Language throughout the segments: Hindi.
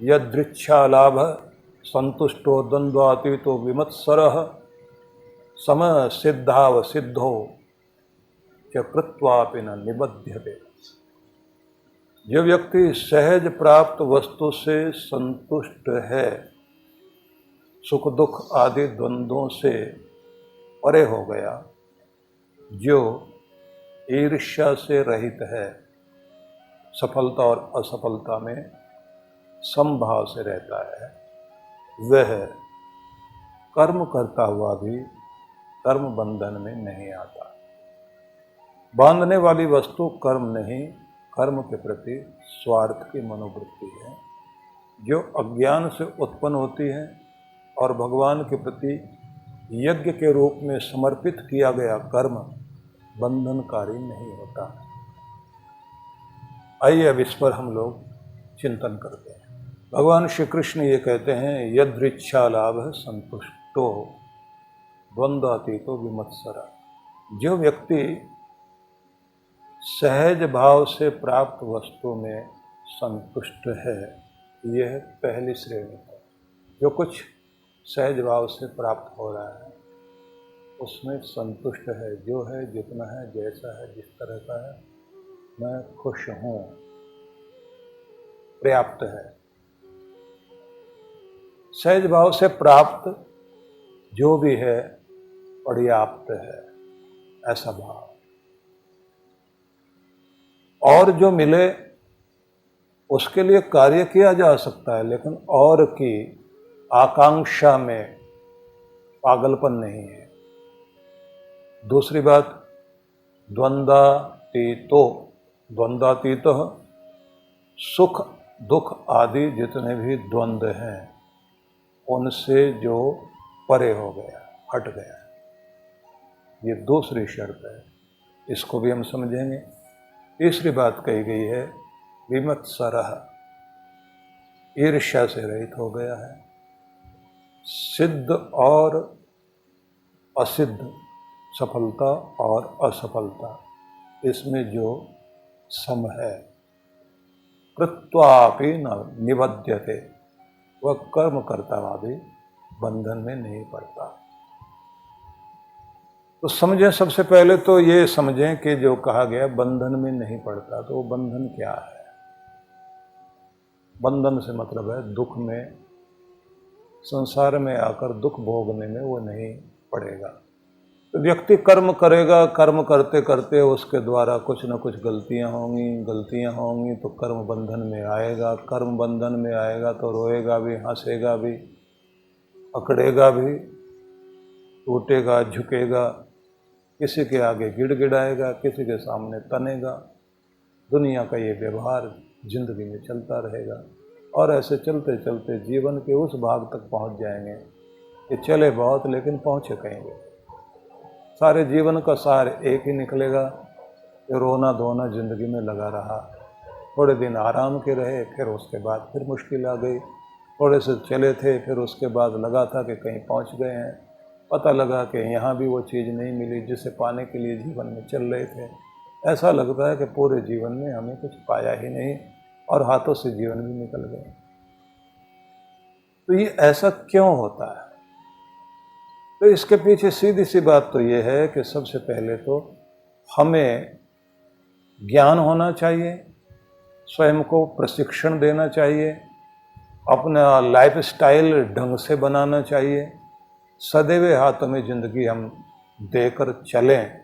यदृच्छा लाभ संतुष्टो द्वंद्वातीतो विमत्सरः सम सिद्धाव सिद्धो च कृत्वापि न निबध्यते। जो व्यक्ति सहज प्राप्त वस्तु से संतुष्ट है, सुख दुख आदि द्वंद्वों से परे हो गया, जो ईर्ष्या से रहित है, सफलता और असफलता में समभाव से रहता है, वह कर्म करता हुआ भी कर्म बंधन में नहीं आता। बांधने वाली वस्तु कर्म नहीं, कर्म के प्रति स्वार्थ की मनोवृत्ति है, जो अज्ञान से उत्पन्न होती है और भगवान के प्रति यज्ञ के रूप में समर्पित किया गया कर्म बंधनकारी नहीं होता। आइए अब इस पर हम लोग चिंतन करते हैं। भगवान श्री कृष्ण ये कहते हैं, यदृच्छा लाभ संतुष्टो द्वंद्वातीतो विमत्सरा। जो व्यक्ति सहज भाव से प्राप्त वस्तु में संतुष्ट है, यह पहली श्रेणी है। जो कुछ सहज भाव से प्राप्त हो रहा है उसमें संतुष्ट है, जो है, जितना है, जैसा है, जिस तरह का है, मैं खुश हूँ, पर्याप्त है। सहज भाव से प्राप्त जो भी है पर्याप्त है, ऐसा भाव। और जो मिले उसके लिए कार्य किया जा सकता है, लेकिन और की आकांक्षा में पागलपन नहीं है। दूसरी बात, द्वंद्वातीतो, द्वंद्वातीत सुख दुख आदि जितने भी द्वंद्व हैं उनसे जो परे हो गया, हट गया, ये दूसरी शर्त है। इसको भी हम समझेंगे। तीसरी बात कही गई है, विमत्सरः, ईर्ष्या से रहित हो गया है। सिद्ध और असिद्ध, सफलता और असफलता, इसमें जो सम है। कृत्वापि न निबध्यते, वह कर्म करता हुआ भी बंधन में नहीं पड़ता। तो समझें, सबसे पहले तो ये समझें कि जो कहा गया बंधन में नहीं पड़ता, तो वो बंधन क्या है। बंधन से मतलब है दुख में, संसार में आकर दुख भोगने में वो नहीं पड़ेगा। तो व्यक्ति कर्म करेगा, कर्म करते करते उसके द्वारा कुछ न कुछ गलतियां होंगी तो कर्म बंधन में आएगा। कर्म बंधन में आएगा तो रोएगा भी, हंसेगा भी, अकड़ेगा भी, टूटेगा, झुकेगा, किसी के आगे गिड़गिड़ाएगा, किसी के सामने तनेगा। दुनिया का ये व्यवहार जिंदगी में चलता रहेगा और ऐसे चलते चलते जीवन के उस भाग तक पहुंच जाएंगे कि चले बहुत लेकिन पहुंचे कहीं भी। सारे जीवन का सार एक ही निकलेगा कि रोना धोना जिंदगी में लगा रहा। थोड़े दिन आराम के रहे, फिर उसके बाद फिर मुश्किल आ गई। थोड़े से चले थे, फिर उसके बाद लगा था कि कहीं पहुंच गए हैं, पता लगा कि यहाँ भी वो चीज़ नहीं मिली जिसे पाने के लिए जीवन में चल रहे थे। ऐसा लगता है कि पूरे जीवन में हमें कुछ पाया ही नहीं और हाथों से जीवन भी निकल गए। तो ये ऐसा क्यों होता है? तो इसके पीछे सीधी सी बात तो ये है कि सबसे पहले तो हमें ज्ञान होना चाहिए, स्वयं को प्रशिक्षण देना चाहिए, अपना लाइफ स्टाइल ढंग से बनाना चाहिए। सदैव हाथों में जिंदगी हम देकर चलें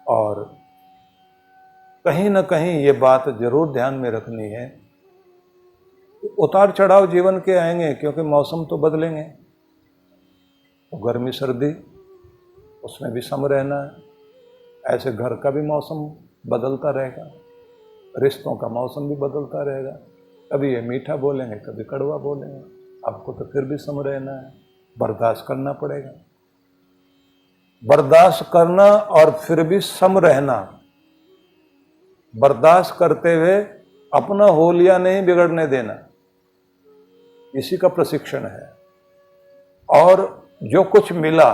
और कहीं ना कहीं ये बात जरूर ध्यान में रखनी है, उतार चढ़ाव जीवन के आएंगे क्योंकि मौसम तो बदलेंगे। तो गर्मी सर्दी उसमें भी सम रहना है। ऐसे घर का भी मौसम बदलता रहेगा, रिश्तों का मौसम भी बदलता रहेगा। कभी ये मीठा बोलेंगे, कभी कड़वा बोलेंगे, आपको तो फिर भी सम रहना है, बर्दाश्त करना पड़ेगा। बर्दाश्त करना और फिर भी सम रहना, बर्दाश्त करते हुए अपना होलिया नहीं बिगड़ने देना, इसी का प्रशिक्षण है। और जो कुछ मिला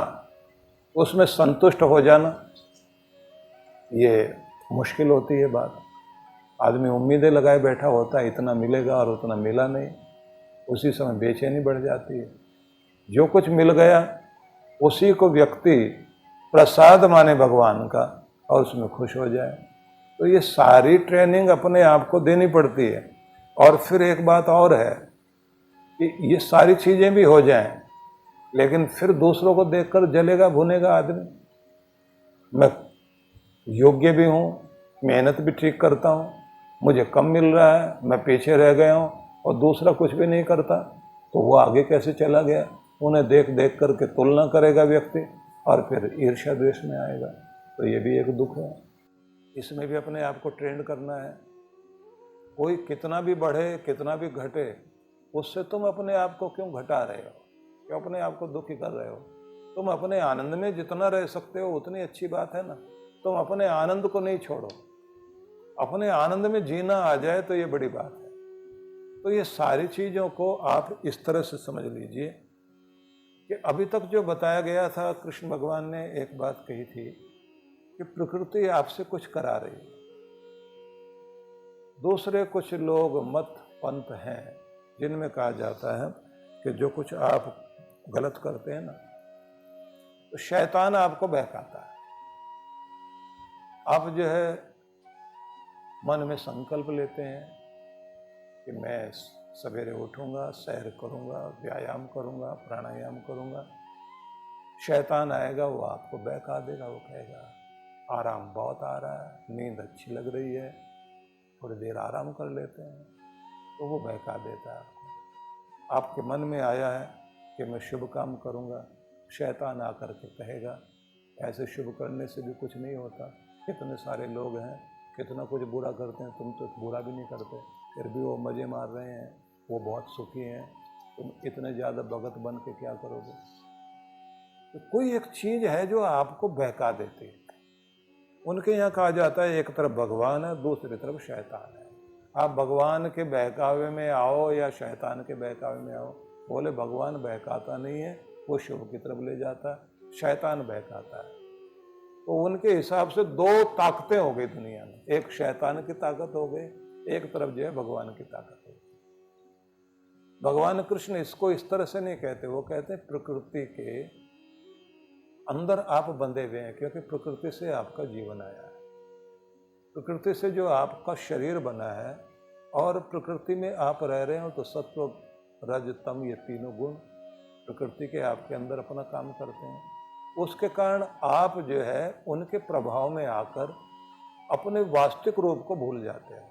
उसमें संतुष्ट हो जाना, ये मुश्किल होती है बात। आदमी उम्मीदें लगाए बैठा होता है, इतना मिलेगा और उतना मिला नहीं, उसी समय बेचैनी बढ़ जाती है। जो कुछ मिल गया उसी को व्यक्ति प्रसाद माने भगवान का और उसमें खुश हो जाए। तो ये सारी ट्रेनिंग अपने आप को देनी पड़ती है। और फिर एक बात और है कि ये सारी चीजें भी हो जाएं, लेकिन फिर दूसरों को देखकर जलेगा भुनेगा आदमी। मैं योग्य भी हूँ, मेहनत भी ठीक करता हूँ, मुझे कम मिल रहा है, मैं पीछे रह गया हूँ और दूसरा कुछ भी नहीं करता, तो वो आगे कैसे चला गया? उन्हें देख देख करके तुलना करेगा व्यक्ति और फिर ईर्ष्या द्वेष में आएगा। तो ये भी एक दुख है। इसमें भी अपने आप को ट्रेंड करना है। कोई कितना भी बढ़े कितना भी घटे, उससे तुम अपने आप को क्यों घटा रहे हो, क्यों अपने आप को दुखी कर रहे हो? तुम अपने आनंद में जितना रह सकते हो उतनी अच्छी बात है ना। तुम अपने आनंद को नहीं छोड़ो, अपने आनंद में जीना आ जाए तो ये बड़ी बात है। तो ये सारी चीजों को आप इस तरह से समझ लीजिए कि अभी तक जो बताया गया था, कृष्ण भगवान ने एक बात कही थी कि प्रकृति आपसे कुछ करा रही है। दूसरे कुछ लोग मत पंथ हैं जिनमें कहा जाता है कि जो कुछ आप गलत करते हैं ना, तो शैतान आपको बहकाता है। आप जो है मन में संकल्प लेते हैं कि मैं सवेरे उठूंगा, सैर करूंगा, व्यायाम करूंगा, प्राणायाम करूंगा। शैतान आएगा, वो आपको बहका देगा। वो कहेगा आराम बहुत आ रहा है, नींद अच्छी लग रही है, थोड़ी देर आराम कर लेते हैं। तो वो बहका देता है आपको। आपके मन में आया है कि मैं शुभ काम करूंगा, शैतान आकर के कहेगा ऐसे शुभ करने से भी कुछ नहीं होता, कितने सारे लोग हैं कितना कुछ बुरा करते हैं, तुम तो बुरा भी नहीं करते, फिर भी वो मजे मार रहे हैं, वो बहुत सुखी हैं, तुम इतने ज़्यादा भगत बन के क्या करोगे? तो कोई एक चीज़ है जो आपको बहका देती है। उनके यहाँ कहा जाता है एक तरफ भगवान है, दूसरी तरफ शैतान है। आप भगवान के बहकावे में आओ या शैतान के बहकावे में आओ। बोले भगवान बहकाता नहीं है, वो शुभ की तरफ ले जाता है, शैतान बहकाता है। तो उनके हिसाब से दो ताकतें हो गई दुनिया में, एक शैतान की ताकत हो गई, एक तरफ जो है भगवान की ताकत हो गई। भगवान कृष्ण इसको इस तरह से नहीं कहते, वो कहते हैं प्रकृति के अंदर आप बंधे हुए हैं, क्योंकि प्रकृति से आपका जीवन आया है, प्रकृति से जो आपका शरीर बना है, और प्रकृति में आप रह रहे हो तो सत्व रज तम ये तीनों गुण प्रकृति के आपके अंदर अपना काम करते हैं। उसके कारण आप जो है उनके प्रभाव में आकर अपने वास्तविक रूप को भूल जाते हैं।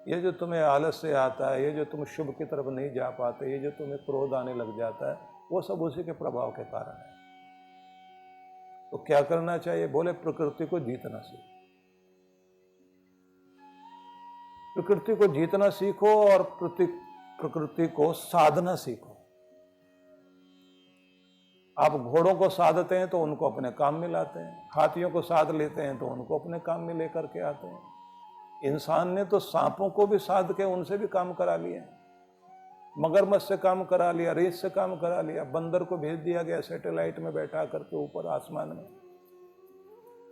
ये जो तुम्हें आलस्य आता है, ये जो तुम शुभ की तरफ नहीं जा पाते, ये जो तुम्हें क्रोध आने लग जाता है, वो सब उसी के प्रभाव के कारण है। तो क्या करना चाहिए? बोले प्रकृति को जीतना सीखो। प्रकृति को जीतना सीखो और प्रकृति को साधना सीखो। आप घोड़ों को साधते हैं तो उनको अपने काम में लाते हैं, हाथियों को साध लेते हैं तो उनको अपने काम में लेकर के आते हैं। इंसान ने तो सांपों को भी साध के उनसे भी काम करा लिया, मगरमच्छ से काम करा लिया, रीछ से काम करा लिया, बंदर को भेज दिया गया सैटेलाइट में बैठा करके ऊपर आसमान में,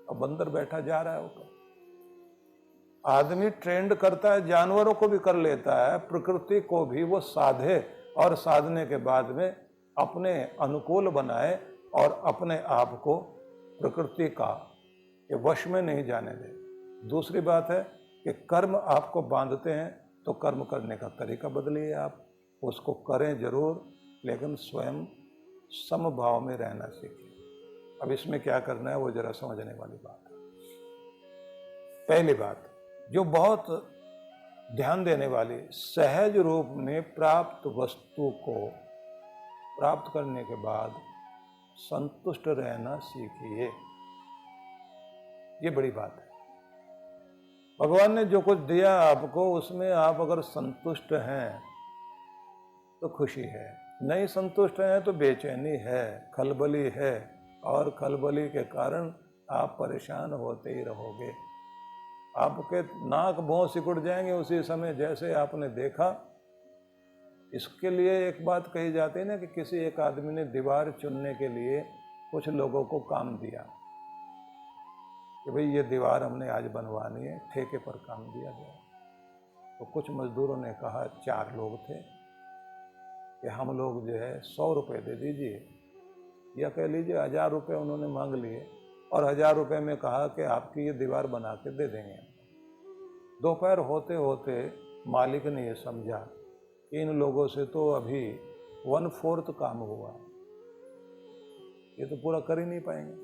और बंदर बैठा जा रहा है ऊपर। आदमी ट्रेंड करता है, जानवरों को भी कर लेता है, प्रकृति को भी वो साधे और साधने के बाद में अपने अनुकूल बनाए और अपने आप को प्रकृति का ये वश में नहीं जाने दे। दूसरी बात है कि कर्म आपको बांधते हैं तो कर्म करने का तरीका बदलिए। आप उसको करें जरूर, लेकिन स्वयं समभाव में रहना सीखिए। अब इसमें क्या करना है वो जरा समझने वाली बात है। पहली बात जो बहुत ध्यान देने वाली, सहज रूप में प्राप्त वस्तु को प्राप्त करने के बाद संतुष्ट रहना सीखिए। ये बड़ी बात है। भगवान ने जो कुछ दिया आपको, उसमें आप अगर संतुष्ट हैं तो खुशी है, नहीं संतुष्ट हैं तो बेचैनी है, खलबली है, और खलबली के कारण आप परेशान होते ही रहोगे। आपके नाक भौं सिकुड़ जाएंगे उसी समय जैसे आपने देखा। इसके लिए एक बात कही जाती है ना कि किसी एक आदमी ने दीवार चुनने के लिए कुछ लोगों को काम दिया कि भाई ये दीवार हमने आज बनवानी है, ठेके पर काम दिया गया। तो कुछ मजदूरों ने कहा, 4 लोग थे, कि हम लोग जो है 100 रुपये दे दीजिए, या कह लीजिए 1000 रुपये उन्होंने मांग लिए और 1000 रुपये में कहा कि आपकी ये दीवार बना के दे देंगे। दोपहर होते होते मालिक ने ये समझा कि इन लोगों से तो अभी 1/4 काम हुआ, ये तो पूरा कर ही नहीं पाएंगे।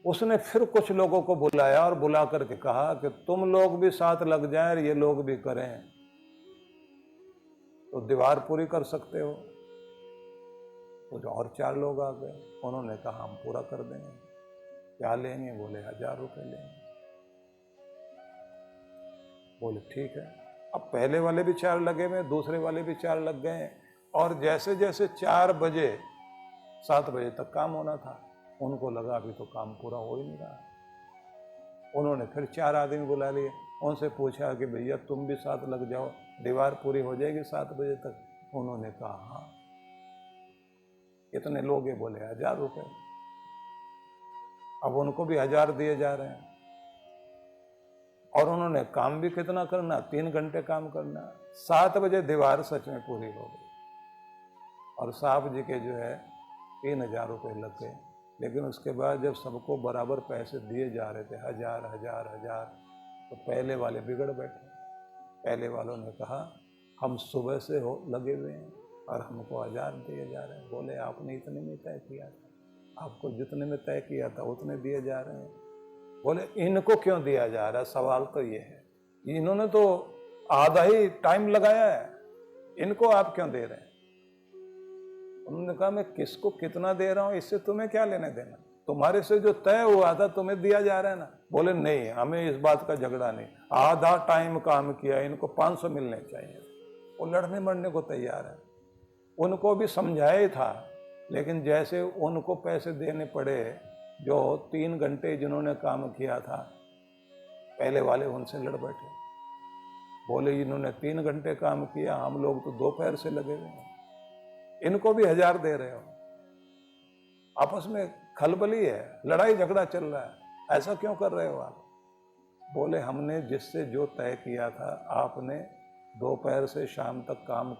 उसने फिर कुछ लोगों को बुलाया और बुला करके कहा कि तुम लोग भी साथ लग जाएं और ये लोग भी करें तो दीवार पूरी कर सकते हो। कुछ और 4 लोग आ गए, उन्होंने कहा हम पूरा कर देंगे। क्या लेंगे? बोले 1000 रुपये लेंगे। बोले ठीक है। अब पहले वाले भी 4 लगे हुए, दूसरे वाले भी 4 लग गए और जैसे जैसे 4 बजे 7 बजे तक काम होना था, उनको लगा अभी तो काम पूरा हो ही नहीं रहा। उन्होंने फिर 4 आदमी बुला लिए, उनसे पूछा कि भैया तुम भी साथ लग जाओ, दीवार पूरी हो जाएगी 7 बजे तक। उन्होंने कहा हाँ। कितने लोग हैं? बोले 1000 रुपये। अब उनको भी 1000 दिए जा रहे हैं और उन्होंने काम भी कितना करना, 3 घंटे काम करना। 7 बजे दीवार सच में पूरी हो गई और साहब जी के जो है 3000 रुपये लग गए। लेकिन उसके बाद जब सबको बराबर पैसे दिए जा रहे थे, 1000 1000 1000, तो पहले वाले बिगड़ बैठे। पहले वालों ने कहा हम सुबह से लगे हुए हैं और हमको 1000 दिए जा रहे हैं। बोले आपने इतने में तय किया था, आपको जितने में तय किया था उतने दिए जा रहे हैं। बोले इनको क्यों दिया जा रहा है? सवाल तो ये है, इन्होंने तो आधा ही टाइम लगाया है, इनको आप क्यों दे रहे हैं? उन्होंने कहा मैं किसको कितना दे रहा हूं, इससे तुम्हें क्या लेने देना, तुम्हारे से जो तय हुआ था तुम्हें दिया जा रहा है ना। बोले नहीं, हमें इस बात का झगड़ा नहीं, आधा टाइम काम किया, इनको 500 मिलने चाहिए। वो लड़ने मरने को तैयार है। उनको भी समझाया था, लेकिन जैसे उनको पैसे देने पड़े, जो 3 घंटे जिन्होंने काम किया था, पहले वाले उनसे लड़ बैठे। बोले इन्होंने 3 घंटे काम किया, हम लोग तो दोपहर से लगे हुए हैं, इनको भी 1000 दे रहे हो। आपस में खलबली है, लड़ाई झगड़ा चल रहा है, ऐसा क्यों कर रहे हो आप? बोले हमने जिससे जो तय किया था, आपने दोपहर से शाम तक काम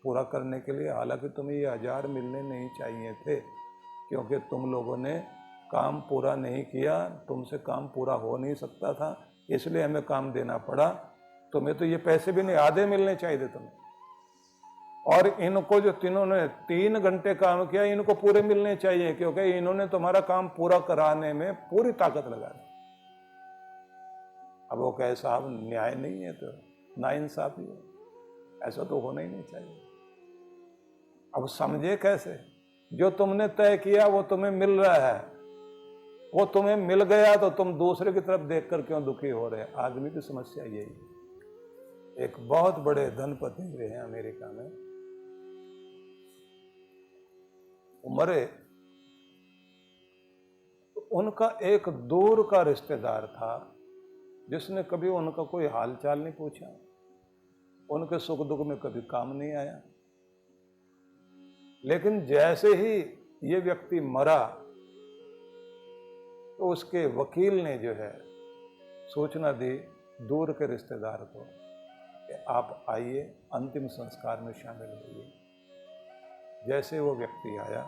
पूरा करने के लिए, हालांकि तुम्हें ये 1000 मिलने नहीं चाहिए थे क्योंकि तुम लोगों ने काम पूरा नहीं किया, तुमसे काम पूरा हो नहीं सकता था, इसलिए हमें काम देना पड़ा। तुम्हें तो ये पैसे भी नहीं, आधे मिलने चाहिए थे तुम्हें। और इनको जो तीनों ने 3 घंटे काम किया, इनको पूरे मिलने चाहिए क्योंकि इन्होंने तुम्हारा काम पूरा कराने में पूरी ताकत लगा दी। अब वो कहे साहब न्याय नहीं है तो नाइंसाफी है, ऐसा तो होना ही नहीं चाहिए। अब समझे कैसे? जो तुमने तय किया वो तुम्हें मिल रहा है, वो तुम्हें मिल गया तो तुम दूसरे की तरफ देखकर क्यों दुखी हो रहे हैं? आदमी की समस्या यही है। एक बहुत बड़े धनपति हुए हैं अमेरिका में, मरे तो उनका एक दूर का रिश्तेदार था जिसने कभी उनका कोई हालचाल नहीं पूछा, उनके सुख दुख में कभी काम नहीं आया। लेकिन जैसे ही ये व्यक्ति मरा तो उसके वकील ने जो है सूचना दी दूर के रिश्तेदार को कि आप आइए, अंतिम संस्कार में शामिल होइए। जैसे वो व्यक्ति आया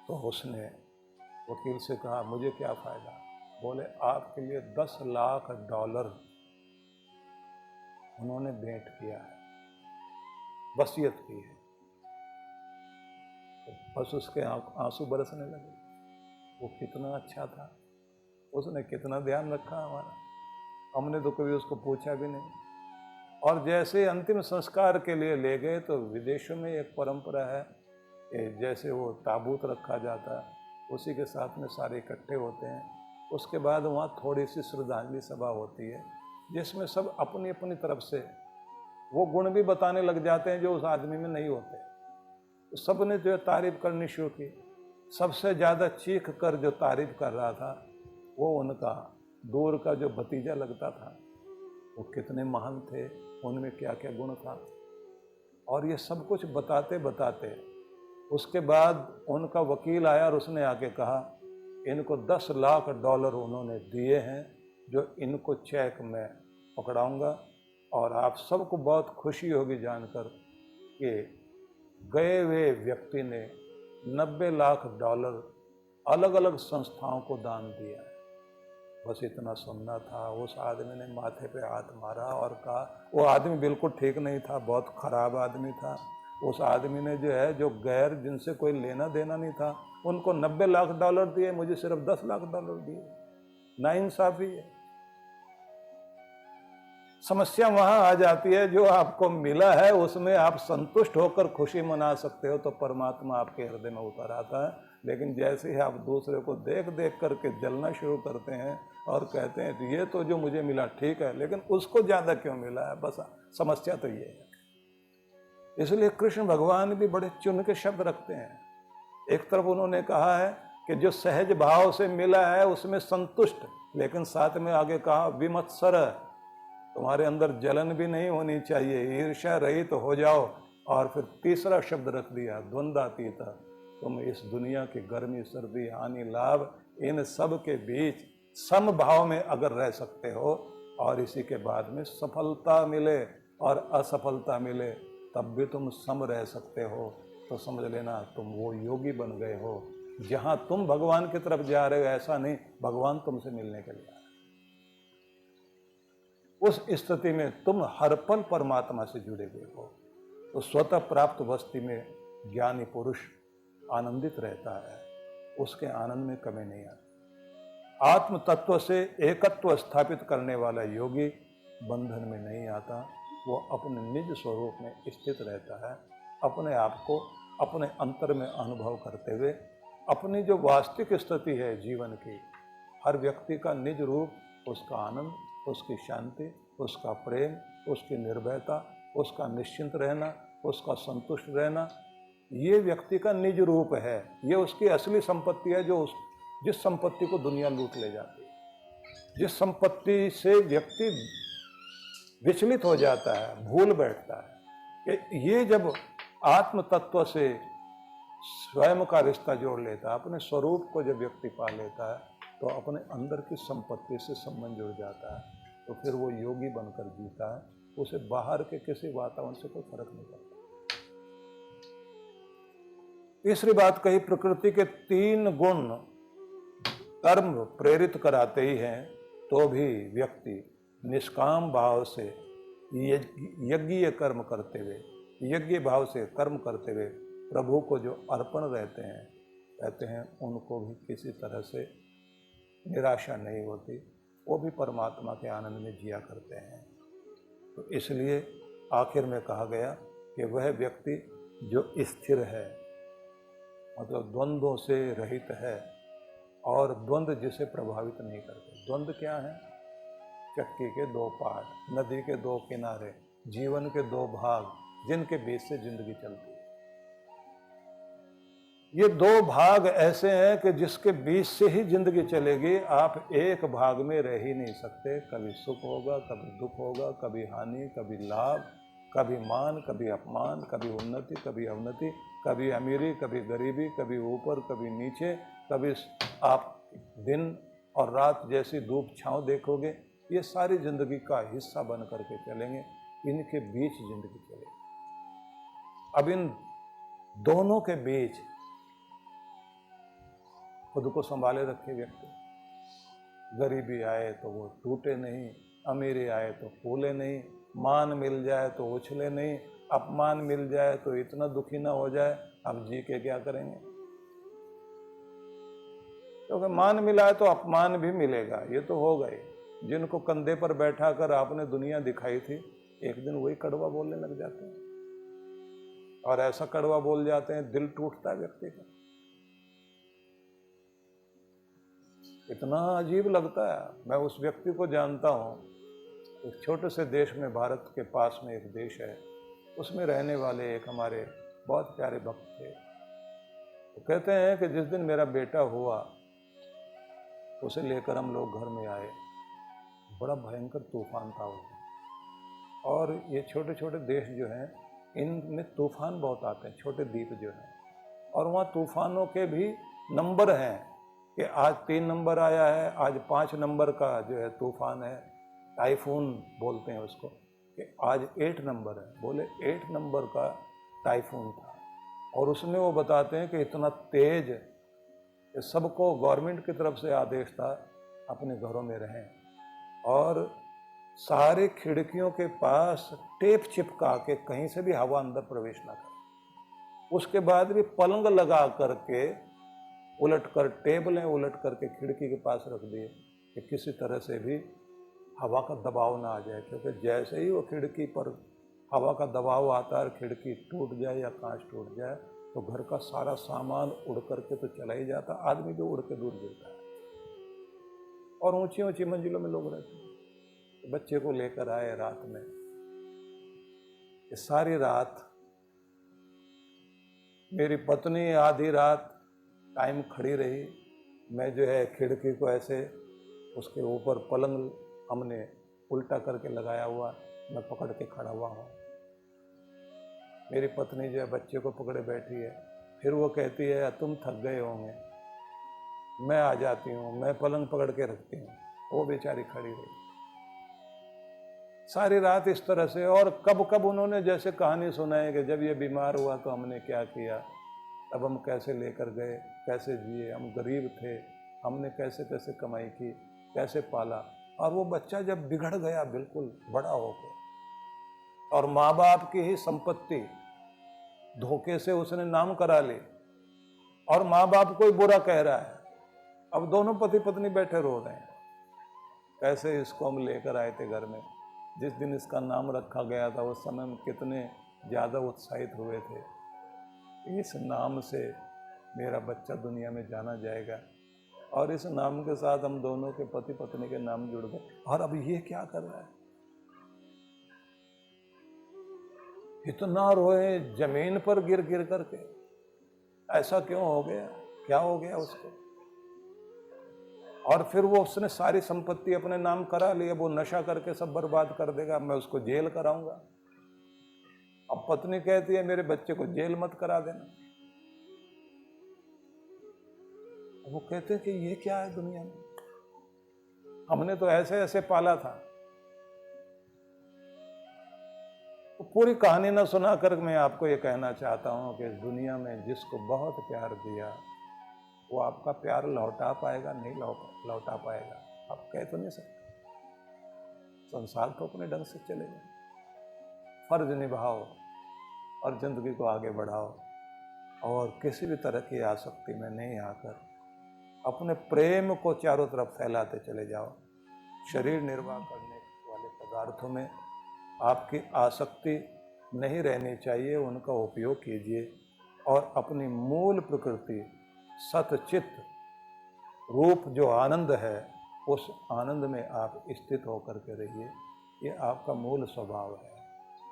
तो उसने वकील से कहा मुझे क्या फ़ायदा? बोले आपके लिए $10 लाख उन्होंने भेंट किया है, वसीयत की है। तो बस उसके आंसू बरसने लगे। वो कितना अच्छा था, उसने कितना ध्यान रखा हमारा, हमने तो कभी उसको पूछा भी नहीं। और जैसे अंतिम संस्कार के लिए ले गए तो विदेशों में एक परंपरा है कि जैसे वो ताबूत रखा जाता है, उसी के साथ में सारे इकट्ठे होते हैं। उसके बाद वहाँ थोड़ी सी श्रद्धांजलि सभा होती है जिसमें सब अपनी अपनी तरफ से वो गुण भी बताने लग जाते हैं जो उस आदमी में नहीं होते। तो सब ने जो है तारीफ करनी शुरू की। सबसे ज़्यादा चीख कर जो तारीफ कर रहा था वो उनका दूर का जो भतीजा लगता था। वो कितने महान थे, उनमें क्या क्या गुण था। और ये सब कुछ बताते बताते उसके बाद उनका वकील आया और उसने आके कहा इनको $10 लाख उन्होंने दिए हैं, जो इनको चेक मैं पकड़ाऊंगा और आप सबको बहुत खुशी होगी जानकर कि गए हुए व्यक्ति ने $90 लाख अलग अलग संस्थाओं को दान दिया है। बस इतना सुनना था। उस आदमी ने माथे पे हाथ मारा और कहा, वो आदमी बिल्कुल ठीक नहीं था, बहुत खराब आदमी था। उस आदमी ने जो गैर जिनसे कोई लेना देना नहीं था, उनको $90 लाख दिए, मुझे सिर्फ $10 लाख दिए। नाइंसाफी है। समस्या वहां आ जाती है, जो आपको मिला है उसमें आप संतुष्ट होकर खुशी मना सकते हो तो परमात्मा आपके हृदय में उतर आता है। लेकिन जैसे ही आप दूसरे को देख देख करके जलना शुरू करते हैं और कहते हैं तो ये तो जो मुझे मिला ठीक है, लेकिन उसको ज्यादा क्यों मिला है, बस समस्या तो ये है। इसलिए कृष्ण भगवान भी बड़े चुन के शब्द रखते हैं। एक तरफ उन्होंने कहा है कि जो सहज भाव से मिला है उसमें संतुष्ट, लेकिन साथ में आगे कहा विमत्सर, तुम्हारे अंदर जलन भी नहीं होनी चाहिए, ईर्ष्या रहित तो हो जाओ। और फिर तीसरा शब्द रख दिया द्वंद्वातीत, तुम इस दुनिया की गर्मी सर्दी हानि लाभ इन सब के बीच सम भाव में अगर रह सकते हो और इसी के बाद में सफलता मिले और असफलता मिले तब भी तुम सम रह सकते हो, तो समझ लेना तुम वो योगी बन गए हो। जहां तुम भगवान की तरफ जा रहे हो ऐसा नहीं, भगवान तुमसे मिलने के लिए आ रहे। उस स्थिति में तुम हर पल परमात्मा से जुड़े हुए हो। तो स्वतः प्राप्त वस्तु में ज्ञानी पुरुष आनंदित रहता है, उसके आनंद में कमी नहीं आती। आत्म तत्व से एकत्व स्थापित करने वाला योगी बंधन में नहीं आता, वो अपने निज स्वरूप में स्थित रहता है। अपने आप को अपने अंतर में अनुभव करते हुए अपनी जो वास्तविक स्थिति है जीवन की, हर व्यक्ति का निज रूप, उसका आनंद, उसकी शांति, उसका प्रेम, उसकी निर्भयता, उसका निश्चिंत रहना, उसका संतुष्ट रहना, ये व्यक्ति का निज रूप है। ये उसकी असली संपत्ति है, जो जिस संपत्ति को दुनिया लूट ले जाती है। जिस संपत्ति से व्यक्ति विचलित हो जाता है, भूल बैठता है कि ये जब आत्म तत्व से स्वयं का रिश्ता जोड़ लेता है, अपने स्वरूप को जब व्यक्ति पा लेता है, तो अपने अंदर की संपत्ति से संबंध जुड़ जाता है, तो फिर वो योगी बनकर जीता है। उसे बाहर के किसी वातावरण से कोई फर्क नहीं पड़ता। तीसरी बात कही, प्रकृति के 3 गुण कर्म प्रेरित कराते ही हैं, तो भी व्यक्ति निष्काम भाव से यज्ञीय कर्म करते हुए, यज्ञ भाव से कर्म करते हुए प्रभु को जो अर्पण रहते हैं, कहते हैं उनको भी किसी तरह से निराशा नहीं होती, वो भी परमात्मा के आनंद में जिया करते हैं। तो इसलिए आखिर में कहा गया कि वह व्यक्ति जो स्थिर है, मतलब द्वंद्वों से रहित है, और द्वंद्व जिसे प्रभावित नहीं करते। द्वंद्व क्या है? चक्की के 2 पार्ट, नदी के 2 किनारे, जीवन के 2 भाग, जिनके बीच से जिंदगी चलती है। ये 2 भाग ऐसे हैं कि जिसके बीच से ही जिंदगी चलेगी। आप एक भाग में रह ही नहीं सकते। कभी सुख होगा, कभी दुख होगा, कभी हानि, कभी लाभ, कभी मान, कभी अपमान, कभी उन्नति, कभी अवनति, कभी अमीरी, कभी गरीबी, कभी ऊपर, कभी नीचे, कभी आप दिन और रात जैसी धूप छांव देखोगे। ये सारी जिंदगी का हिस्सा बन करके चलेंगे, इनके बीच जिंदगी चलेगी। अब इन दोनों के बीच खुद को संभाले रखे व्यक्ति। गरीबी आए तो वो टूटे नहीं, अमीरी आए तो फूले नहीं, मान मिल जाए तो उछले नहीं, अपमान मिल जाए तो इतना दुखी ना हो जाए अब जी के क्या करेंगे। क्योंकि मान मिला है तो अपमान भी मिलेगा, ये तो होगा ही। जिनको कंधे पर बैठा कर आपने दुनिया दिखाई थी, एक दिन वही कड़वा बोलने लग जाते हैं, और ऐसा कड़वा बोल जाते हैं दिल टूटता है व्यक्ति का। इतना अजीब लगता है। मैं उस व्यक्ति को जानता हूं, एक छोटे से देश में, भारत के पास में एक देश है, उसमें रहने वाले एक हमारे बहुत प्यारे भक्त थे। वो कहते हैं कि जिस दिन मेरा बेटा हुआ, उसे लेकर हम लोग घर में आए, बड़ा भयंकर तूफान था उस दिन। और ये छोटे छोटे देश जो हैं, इनमें तूफान बहुत आते हैं, छोटे द्वीप जो हैं, और वहाँ तूफानों के भी नंबर हैं कि आज 3 नंबर आया है, आज 5 नंबर का जो है तूफान है, टाइफून बोलते हैं उसको। कि आज 8 नंबर है। बोले 8 नंबर का टाइफून था, और उसमें वो बताते हैं कि इतना तेज कि सबको गवर्नमेंट की तरफ से आदेश था अपने घरों में रहें, और सारे खिड़कियों के पास टेप चिपका के कहीं से भी हवा अंदर प्रवेश ना करे। उसके बाद भी पलंग लगा करके उलट कर, टेबलें उलट करके खिड़की के पास रख दिए कि किसी तरह से भी हवा का दबाव ना आ जाए, क्योंकि जैसे ही वो खिड़की पर हवा का दबाव आता है, खिड़की टूट जाए या कांच टूट जाए, तो घर का सारा सामान उड़ करके तो चला ही जाता, आदमी भी उड़ के दूर गिरता है। और ऊंची ऊंची मंजिलों में लोग रहते हैं। तो बच्चे को लेकर आए रात में, कि सारी रात मेरी पत्नी आधी रात टाइम खड़ी रही, मैं जो है खिड़की को ऐसे उसके ऊपर पलंग हमने उल्टा करके लगाया हुआ, मैं पकड़ के खड़ा हुआ हूँ। मेरी पत्नी जो है बच्चे को पकड़े बैठी है, फिर वो कहती है तुम थक गए होंगे, मैं आ जाती हूँ, मैं पलंग पकड़ के रखती हूँ। वो बेचारी खड़ी रही सारी रात इस तरह से। और कब कब उन्होंने जैसे कहानी सुनाई कि जब ये बीमार हुआ तो हमने क्या किया, तब हम कैसे लेकर गए, कैसे जिए, हम गरीब थे, हमने कैसे कैसे कमाई की, कैसे पाला। और वो बच्चा जब बिगड़ गया बिल्कुल बड़ा हो गया, और माँ बाप की ही संपत्ति धोखे से उसने नाम करा ली, और माँ बाप को ही बुरा कह रहा है। अब दोनों पति पत्नी बैठे रो रहे हैं, कैसे इसको हम लेकर आए थे घर में, जिस दिन इसका नाम रखा गया था उस समय हम कितने ज़्यादा उत्साहित हुए थे, इस नाम से मेरा बच्चा दुनिया में जाना जाएगा, और इस नाम के साथ हम दोनों के पति पत्नी के नाम जुड़ गए, और अब ये क्या कर रहा है। इतना रोए जमीन पर गिर गिर करके, ऐसा क्यों हो गया, क्या हो गया उसको। और फिर वो उसने सारी संपत्ति अपने नाम करा ली, वो नशा करके सब बर्बाद कर देगा, मैं उसको जेल कराऊंगा। अब पत्नी कहती है मेरे बच्चे को जेल मत करा देना। वो कहते हैं कि ये क्या है दुनिया में, हमने तो ऐसे ऐसे पाला था। तो पूरी कहानी ना सुना कर मैं आपको ये कहना चाहता हूं कि इस दुनिया में जिसको बहुत प्यार दिया वो आपका प्यार लौटा पाएगा, नहीं लौटा पाएगा, आप कह तो नहीं सकते। संसार तो अपने ढंग से चलेगा, फर्ज निभाओ और जिंदगी को आगे बढ़ाओ, और किसी भी तरह की आसक्ति में नहीं आकर अपने प्रेम को चारों तरफ फैलाते चले जाओ। शरीर निर्वाह करने वाले पदार्थों में आपकी आसक्ति नहीं रहनी चाहिए, उनका उपयोग कीजिए, और अपनी मूल प्रकृति सतचित रूप जो आनंद है, उस आनंद में आप स्थित होकर के रहिए। ये आपका मूल स्वभाव है।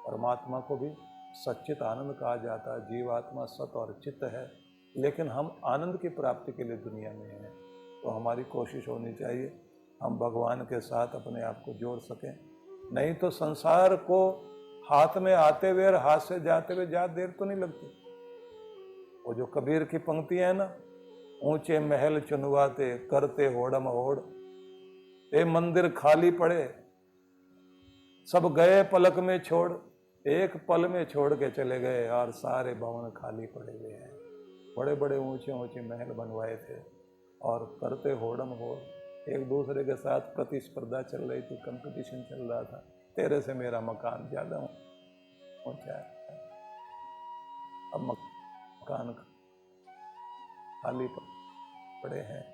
परमात्मा को भी सच्चित आनंद कहा जाता है। जीवात्मा सत और चित्त है, लेकिन हम आनंद की प्राप्ति के लिए दुनिया में हैं, तो हमारी कोशिश होनी चाहिए हम भगवान के साथ अपने आप को जोड़ सकें। नहीं तो संसार को हाथ में आते हुए और हाथ से जाते हुए ज़्यादा देर तो नहीं लगती। वो जो कबीर की पंक्ति है ना, ऊंचे महल चुनवाते करते होड़म होड़, ए मंदिर खाली पड़े सब गए पलक में छोड़, एक पल में छोड़ के चले गए और सारे भवन खाली पड़े हुए हैं। बड़े बड़े ऊंचे ऊंचे महल बनवाए थे और करते होड़म होड़, एक दूसरे के साथ प्रतिस्पर्धा चल रही थी, कंपटीशन चल रहा था, तेरे से मेरा मकान ज्यादा ऊंचा है। अब मकान खाली पड़े हैं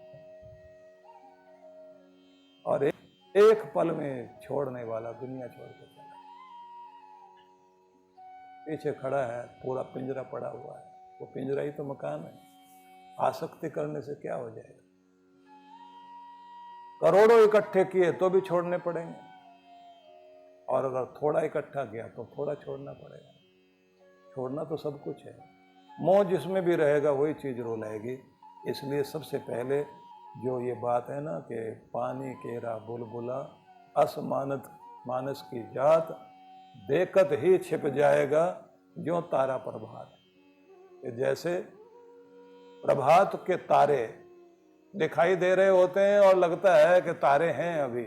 और एक पल में छोड़ने वाला दुनिया छोड़ के चला। पीछे खड़ा है, पूरा पिंजरा पड़ा हुआ है, वो पिंजरा ही तो मकान है। आसक्ति करने से क्या हो जाएगा। करोड़ों इकट्ठे किए तो भी छोड़ने पड़ेंगे, और अगर थोड़ा इकट्ठा किया तो थोड़ा छोड़ना पड़ेगा। छोड़ना तो सब कुछ है। मोह जिसमें भी रहेगा वही चीज रुलाएगी। इसलिए सबसे पहले जो ये बात है ना कि पानी केरा बुलबुला असमानत मानस की जात, देखत ही छिप जाएगा जो तारा प्रभात। कि जैसे प्रभात के तारे दिखाई दे रहे होते हैं और लगता है कि तारे हैं अभी,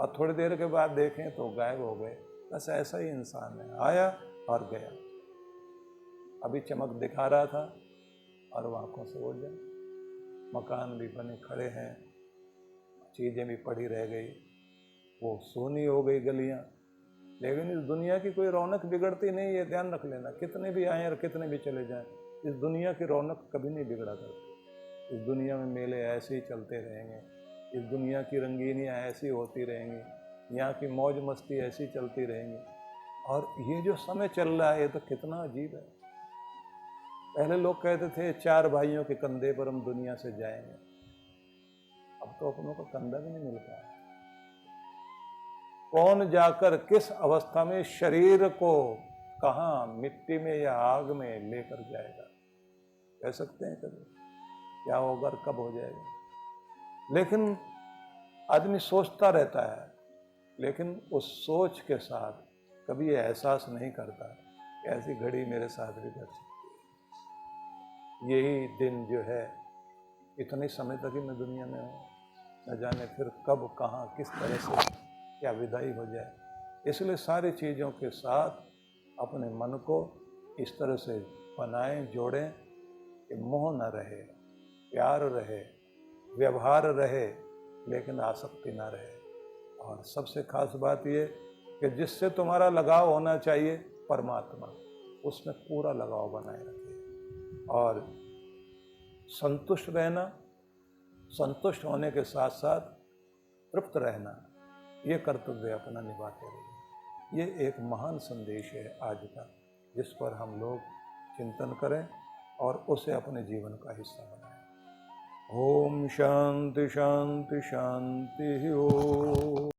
और थोड़ी देर के बाद देखें तो गायब हो गए। बस ऐसा ही इंसान है, आया और गया। अभी चमक दिखा रहा था और वो आंखों से ओझल। मकान भी बने खड़े हैं, चीज़ें भी पड़ी रह गई, वो सोनी हो गई गलियां। लेकिन इस दुनिया की कोई रौनक बिगड़ती नहीं, ये ध्यान रख लेना। कितने भी आए और कितने भी चले जाएं, इस दुनिया की रौनक कभी नहीं बिगड़ा करती। इस दुनिया में मेले ऐसे ही चलते रहेंगे, इस दुनिया की रंगीनियाँ ऐसी होती रहेंगी, यहाँ की मौज मस्ती ऐसी चलती रहेंगी। और ये जो समय चल रहा है ये तो कितना अजीब है। पहले लोग कहते थे 4 भाइयों के कंधे पर हम दुनिया से जाएंगे, अब तो अपनों को कंधा भी नहीं मिल पाया। कौन जाकर किस अवस्था में शरीर को कहाँ मिट्टी में या आग में लेकर जाएगा, कह सकते हैं कभी क्या होगा और कब हो जाएगा। लेकिन आदमी सोचता रहता है, लेकिन उस सोच के साथ कभी ये एहसास नहीं करता कि ऐसी घड़ी मेरे साथ भी घट सकती है। यही दिन जो है, इतने समय तक ही मैं दुनिया में हूँ, न जाने फिर कब कहाँ किस तरह से क्या विदाई हो जाए। इसलिए सारी चीज़ों के साथ अपने मन को इस तरह से बनाएं, जोड़ें कि मोह न रहे, प्यार रहे, व्यवहार रहे, लेकिन आसक्ति ना रहे। और सबसे खास बात ये कि जिससे तुम्हारा लगाव होना चाहिए परमात्मा, उसमें पूरा लगाव बनाए रखिए। और संतुष्ट रहना, संतुष्ट होने के साथ साथ तृप्त रहना, ये कर्तव्य अपना निभाते रहिए। ये एक महान संदेश है आज का, जिस पर हम लोग चिंतन करें और उसे अपने जीवन का हिस्सा बनाएं। ओम शांति शांति शांति। ओम।